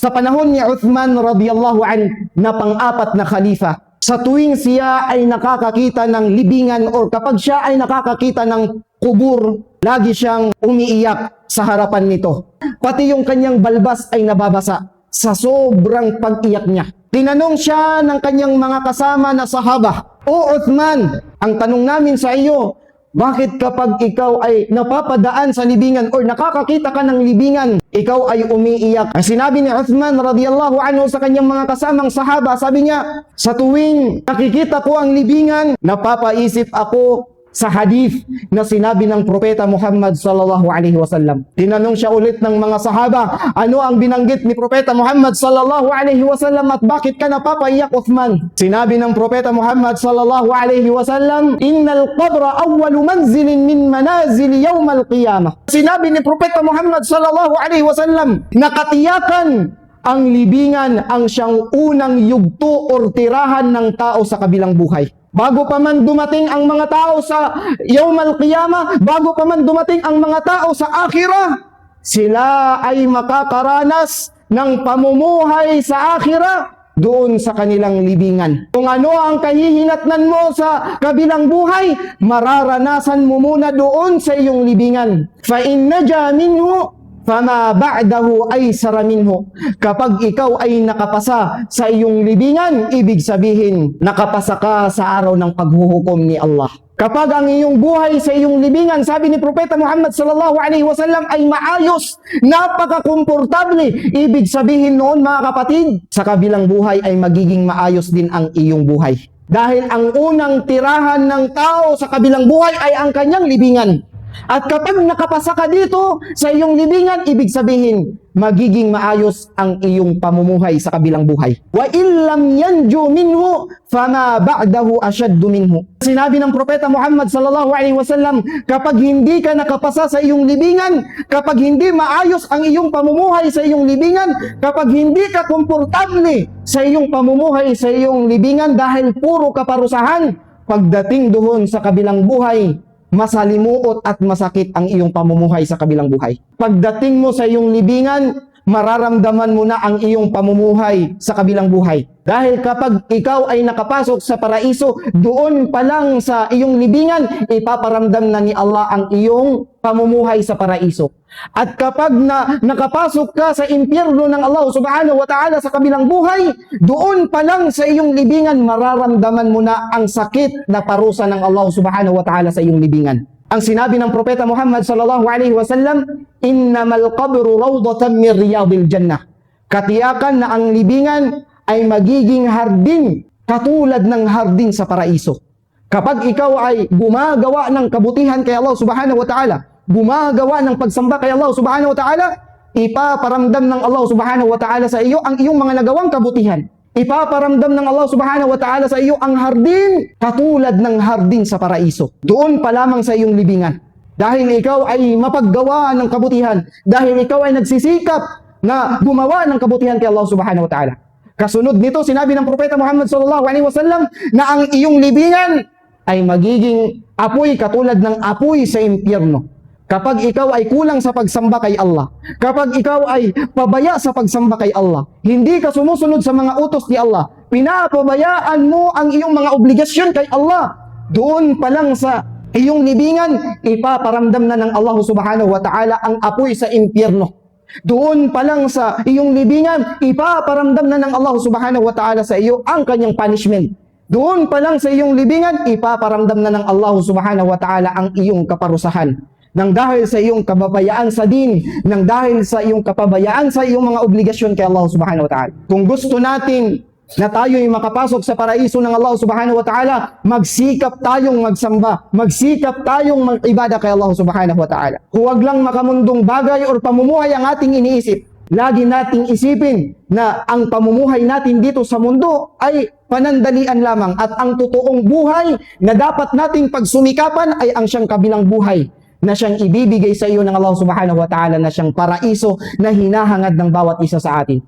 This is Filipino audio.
Sa panahon ni Uthman radiyallahu an na pang-apat na khalifa, sa tuwing siya ay nakakakita ng libingan o kapag siya ay nakakakita ng kubur, lagi siyang umiiyak sa harapan nito. Pati yung kanyang balbas ay nababasa sa sobrang pag-iyak niya. Tinanong siya ng kanyang mga kasama na sahaba, "O Uthman, ang tanong namin sa iyo, bakit kapag ikaw ay napapadaan sa libingan o nakakakita ka ng libingan, ikaw ay umiiyak?" Ang sinabi ni Uthman radiyallahu anhu sa kanyang mga kasamang sahaba, sabi niya, "Sa tuwing nakikita ko ang libingan, napapaisip ako sa hadith na sinabi ng Propeta Muhammad sallallahu alaihi wasallam." Tinanong siya ulit ng mga sahaba, ano ang binanggit ni Propeta Muhammad sallallahu alaihi wasallam at bakit ka napapaiyak, Uthman? Sinabi ng Propeta Muhammad sallallahu alaihi wasallam, "Innal qabra awwalu manzilin min manazili yawmal qiyamah." Sinabi ni Propeta Muhammad sallallahu alaihi wasallam, nakatiyakan ang libingan ang siyang unang yugto o tirahan ng tao sa kabilang buhay. Bago pa man dumating ang mga tao sa Yawmal Qiyamah, bago pa man dumating ang mga tao sa akhirah, sila ay makakaranas ng pamumuhay sa akhirah doon sa kanilang libingan. Kung ano ang kahihinatnan mo sa kabilang buhay, mararanasan mo muna doon sa iyong libingan. Fa in naja minhu fama ba'dahu ay sara minhu. Kapag ikaw ay nakapasa sa iyong libingan, ibig sabihin, nakapasa ka sa araw ng paghuhukom ni Allah. Kapag ang iyong buhay sa iyong libingan, sabi ni Propeta Muhammad sallallahu alaihi wasallam, ay maayos, napaka-komportable, ibig sabihin noon mga kapatid, sa kabilang buhay ay magiging maayos din ang iyong buhay. Dahil ang unang tirahan ng tao sa kabilang buhay ay ang kanyang libingan. At kapag nakapasa ka dito sa iyong libingan, ibig sabihin, magiging maayos ang iyong pamumuhay sa kabilang buhay. Wa illam yanju minhu fama ba'dahu ashaddu minhu. Sinabi ng Propeta Muhammad sallallahu alaihi wasallam, kapag hindi ka nakapasa sa iyong libingan, kapag hindi maayos ang iyong pamumuhay sa iyong libingan, kapag hindi ka komportable sa iyong pamumuhay sa iyong libingan dahil puro kaparusahan, pagdating doon sa kabilang buhay, masalimuot at masakit ang iyong pamumuhay sa kabilang buhay. Pagdating mo sa iyong libingan, mararamdaman mo na ang iyong pamumuhay sa kabilang buhay. Dahil kapag ikaw ay nakapasok sa paraiso, doon pa lang sa iyong libingan, ipaparamdam na ni Allah ang iyong pamumuhay sa paraiso. At kapag nakapasok ka sa impyerno ng Allah subhanahu wa ta'ala sa kabilang buhay, doon pa lang sa iyong libingan, mararamdaman mo na ang sakit na parusa ng Allah subhanahu wa ta'ala sa iyong libingan. Ang sinabi ng Propeta Muhammad sallallahu alaihi wasallam, "Innamal qabru rawdatan min riyadil jannah." Katiyakan na ang libingan ay magiging hardin katulad ng hardin sa paraiso. Kapag ikaw ay gumagawa ng kabutihan kay Allah subhanahu wa ta'ala, gumagawa ng pagsamba kay Allah subhanahu wa ta'ala, ipaparamdam ng Allah subhanahu wa ta'ala sa iyo ang iyong mga nagawang kabutihan. Ipaparamdam ng Allah subhanahu wa ta'ala sa iyo ang hardin katulad ng hardin sa paraiso. Doon pa lamang sa iyong libingan. Dahil ikaw ay mapaggawa ng kabutihan. Dahil ikaw ay nagsisikap na gumawa ng kabutihan kay Allah subhanahu wa ta'ala. Kasunod nito, sinabi ng Propeta Muhammad sallallahu alaihi wasallam na ang iyong libingan ay magiging apoy katulad ng apoy sa impyerno. Kapag ikaw ay kulang sa pagsamba kay Allah, kapag ikaw ay pabaya sa pagsamba kay Allah, hindi ka sumusunod sa mga utos ni Allah, pinapabayaan mo ang iyong mga obligasyon kay Allah, doon pa lang sa iyong libingan, ipaparamdam na ng Allah subhanahu wa ta'ala ang apoy sa impyerno. Doon pa lang sa iyong libingan, ipaparamdam na ng Allah subhanahu wa ta'ala sa iyo ang kanyang punishment. Doon pa lang sa iyong libingan, ipaparamdam na ng Allah subhanahu wa ta'ala ang iyong kaparusahan. Nang dahil sa iyong kapabayaan sa din, nang dahil sa iyong kapabayaan sa iyong mga obligasyon kay Allah subhanahu wa ta'ala. Kung gusto natin na tayo'y makapasok sa paraiso ng Allah subhanahu wa ta'ala, magsikap tayong magsamba, magsikap tayong mag-ibada kay Allah subhanahu wa ta'ala. Huwag lang makamundong bagay o pamumuhay ang ating iniisip. Lagi nating isipin na ang pamumuhay natin dito sa mundo ay panandalian lamang at ang totoong buhay na dapat nating pagsumikapan ay ang siyang kabilang buhay na siyang ibibigay sa iyo ng Allah subhanahu wa ta'ala, na siyang paraiso na hinahangad ng bawat isa sa atin.